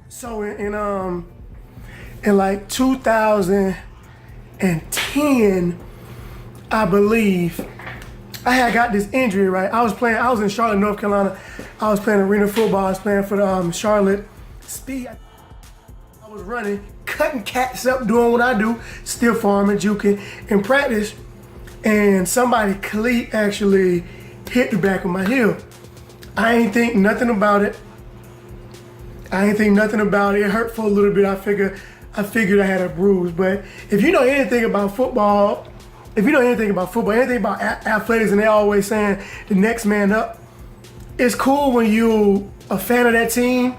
So in like 2010, I believe, I had got this injury, right? I was in Charlotte, North Carolina. I was playing arena football. I was playing for the Charlotte Speed. I was running, cutting cats up, doing what I do, still farming, juking in practice. And somebody, cleat actually hit the back of my heel. I ain't think nothing about it. It hurt for a little bit. I figured I had a bruise. But if you know anything about football, anything about athletics, and they always saying the next man up, it's cool when you a fan of that team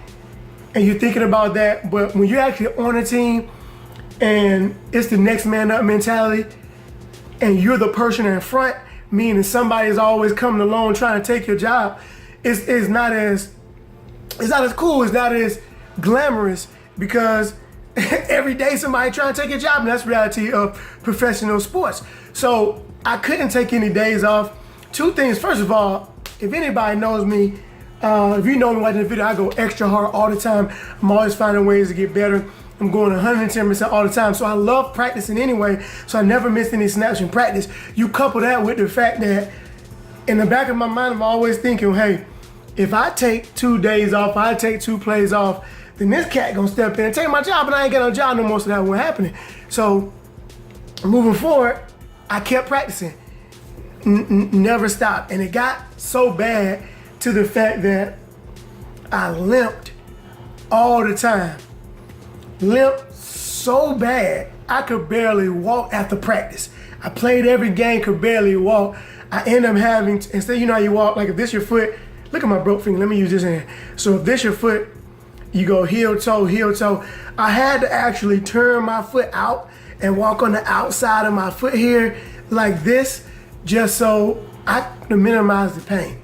and you're thinking about that. But when you're actually on a team and it's the next man up mentality, and you're the person in front, meaning somebody is always coming along trying to take your job, it's not as cool, it's not as glamorous, because every day somebody trying to take your job, and that's the reality of professional sports. So I couldn't take any days off. Two things. First of all, if anybody knows me, if you know me watching the video, I go extra hard all the time. I'm always finding ways to get better. I'm going 110% all the time. So I love practicing anyway, so I never miss any snaps in practice. You couple that with the fact that in the back of my mind, I'm always thinking, hey, if I take 2 days off, I take 2 plays off, then this cat gonna step in and take my job, and I ain't got no job no more, so that won't happen. So moving forward, I kept practicing, never stopped. And it got so bad to the fact that I limped all the time. Limped so bad, I could barely walk after practice. I played every game, could barely walk. I end up having, instead, you know how you walk, like if this your foot, look at my broke finger, let me use this hand. So if this your foot, you go heel toe, heel toe. I had to actually turn my foot out and walk on the outside of my foot here like this, just so I could minimize the pain.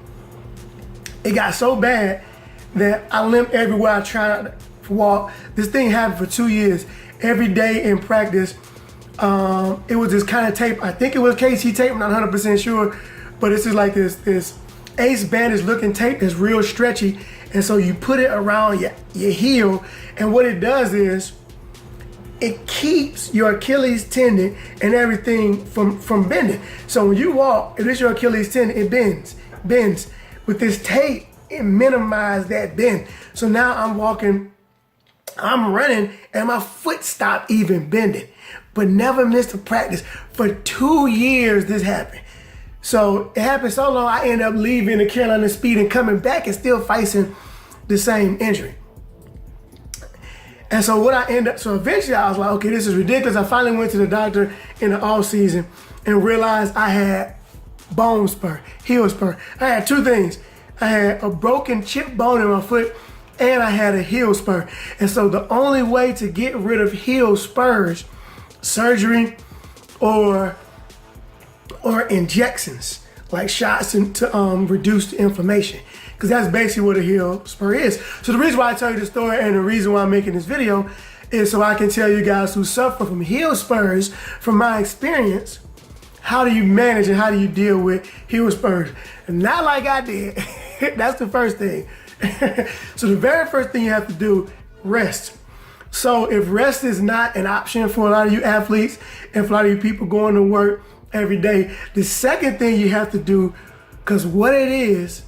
It got so bad that I limped everywhere I tried to walk. This thing happened for 2 years. Every day in practice, it was this kind of tape. I think it was KC tape, I'm not 100% sure, but it's just like this ace bandage looking tape that's real stretchy. And so you put it around your heel, and what it does is it keeps your Achilles tendon and everything from bending. So when you walk, if it's your Achilles tendon, it bends. With this tape, it minimizes that bend. So now I'm walking, I'm running, and my foot stopped even bending, but never missed a practice. For 2 years this happened. So it happened so long, I ended up leaving the Carolina Speed and coming back and still facing the same injury. And so so eventually I was like, okay, this is ridiculous. I finally went to the doctor in the off season and realized I had bone spur, heel spur. I had 2 things. I had a broken chip bone in my foot, and I had a heel spur. And so the only way to get rid of heel spurs, surgery or injections, like shots to reduce the inflammation, because that's basically what a heel spur is. So the reason why I tell you the story and the reason why I'm making this video is so I can tell you guys who suffer from heel spurs, from my experience, how do you manage and how do you deal with heel spurs? And not like I did. That's the first thing. So the very first thing you have to do, rest. So if rest is not an option for a lot of you athletes and for a lot of you people going to work every day, the second thing you have to do, because what it is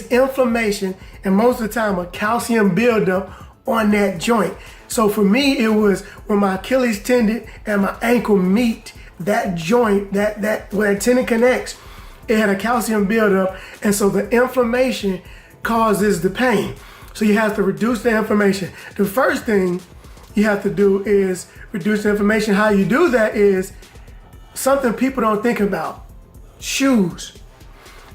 inflammation, and most of the time a calcium buildup on that joint. So for me, it was when my Achilles tendon and my ankle meet, that joint, that where the tendon connects, it had a calcium buildup, and so the inflammation causes the pain. So you have to reduce the inflammation. The first thing you have to do is reduce the inflammation. How you do that is something people don't think about: shoes.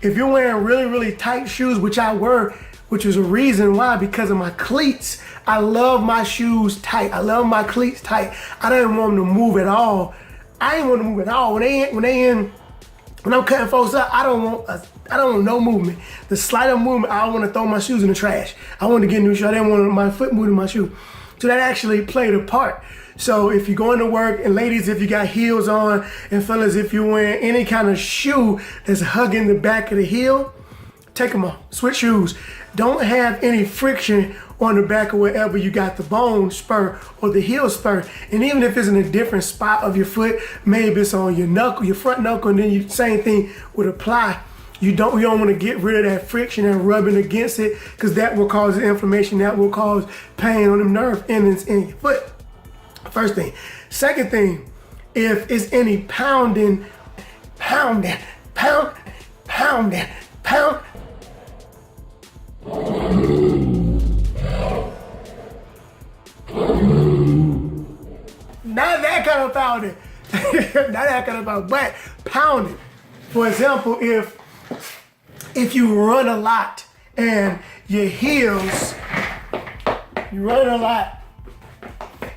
If you're wearing really, really tight shoes, which I were, which was a reason why, because of my cleats. I love my shoes tight. I love my cleats tight. I didn't want them to move at all. I didn't want to move at all. When I'm cutting folks up, I don't want no movement. The slighter movement, I want to throw my shoes in the trash. I want to get new shoes. I didn't want my foot moving in my shoe. So that actually played a part. So if you're going to work, and ladies, if you got heels on, and fellas, if you're wearing any kind of shoe that's hugging the back of the heel, take them off, switch shoes. Don't have any friction on the back of wherever you got the bone spur or the heel spur. And even if it's in a different spot of your foot, maybe it's on your knuckle, your front knuckle, and then you same thing would apply. You don't want to get rid of that friction and rubbing against it, because that will cause inflammation, that will cause pain on the nerve endings in your foot. First thing. Second thing, if it's any pounding, pound. Not that kind of pounding. Not that kind of pounding, but pounding. For example, if you run a lot and your heels, you run a lot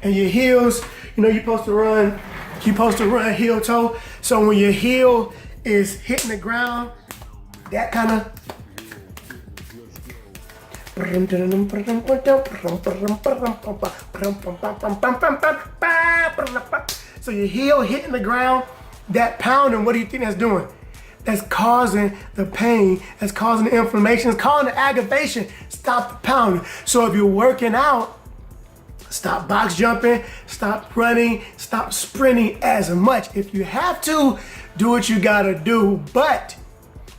and your heels, you know, you're supposed to run heel toe. So when your heel is hitting the ground, that kind of, so your heel hitting the ground, that pounding, what do you think that's doing? That's causing the pain, that's causing the inflammation, it's causing the aggravation. Stop the pounding. So if you're working out, stop box jumping, stop running, stop sprinting as much. If you have to, do what you gotta do. But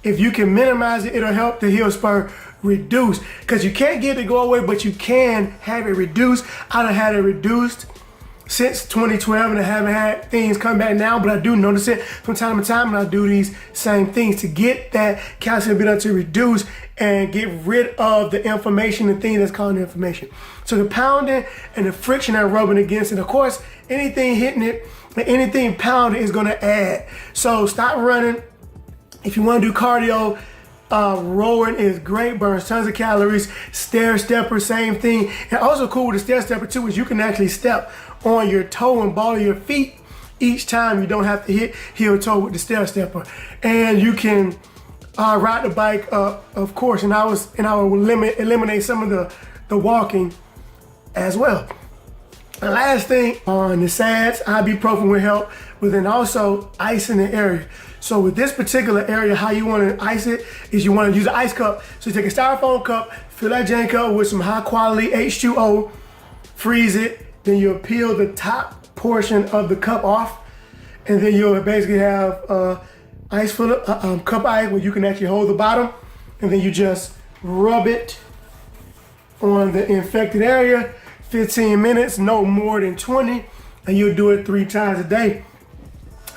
if you can minimize it, it'll help the heel spur reduce. Because you can't get it to go away, but you can have it reduced. I done had it reduced since 2012 and I haven't had things come back now, but I do notice it from time to time, and I do these same things to get that calcium buildup to reduce and get rid of the inflammation and things that's causing the inflammation. So the pounding and the friction and rubbing against it, of course, anything hitting it, anything pounding is gonna add. So stop running. If you wanna do cardio, rowing is great, burns tons of calories. Stair stepper, same thing. And also cool with the stair stepper too is you can actually step on your toe and ball of your feet each time. You don't have to hit heel toe with the stair stepper. And you can ride the bike, of course, and I will eliminate some of the walking as well. The last thing on the SADS, ibuprofen will help, but then also icing the area. So with this particular area, how you want to ice it is you want to use an ice cup. So you take a styrofoam cup, fill that jank up with some high quality H2O, freeze it, then you'll peel the top portion of the cup off, and then you'll basically have ice full of cup ice where you can actually hold the bottom, and then you just rub it on the infected area, 15 minutes, no more than 20, and you'll do it 3 times a day.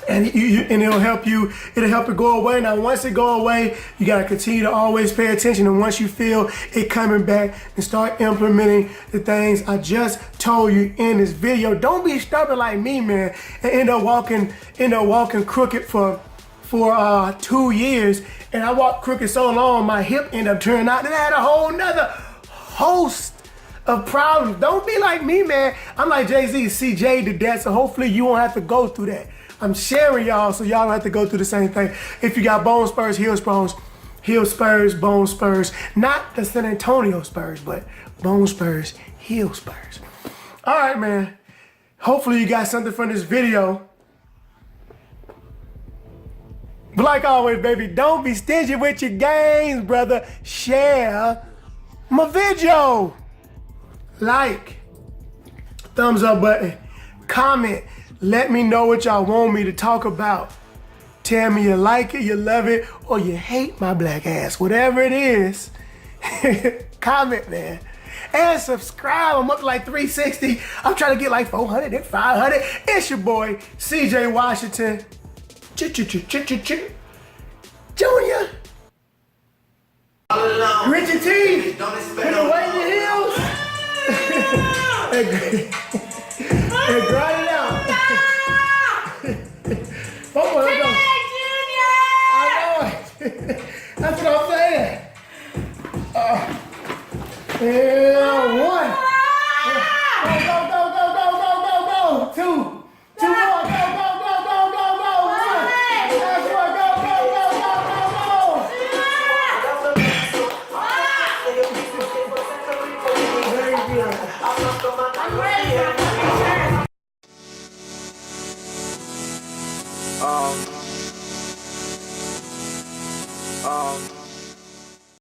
And it'll help it go away. Now, once it go away, you gotta continue to always pay attention. And once you feel it coming back, and start implementing the things I just told you in this video. Don't be stubborn like me, man, and end up walking crooked for 2 years. And I walked crooked so long, my hip ended up turning out, and I had a whole nother host of problems. Don't be like me, man. I'm like Jay-Z, CJ to death, so hopefully you won't have to go through that. I'm sharing y'all so y'all don't have to go through the same thing. If you got bone spurs, heel spurs, bone spurs, not the San Antonio Spurs, but bone spurs, heel spurs. All right, man. Hopefully you got something from this video. But like always, baby, don't be stingy with your gains, brother. Share my video. Like, thumbs up button, comment. Let me know what y'all want me to talk about. Tell me you like it, you love it, or you hate my black ass. Whatever it is, comment, man. And subscribe. I'm up to like 360. I'm trying to get like 400 and 500. It's your boy, CJ Washington. Junior. Richard T. With the wavy heels. And grind it out. I know it. That's what I'm saying. Yeah.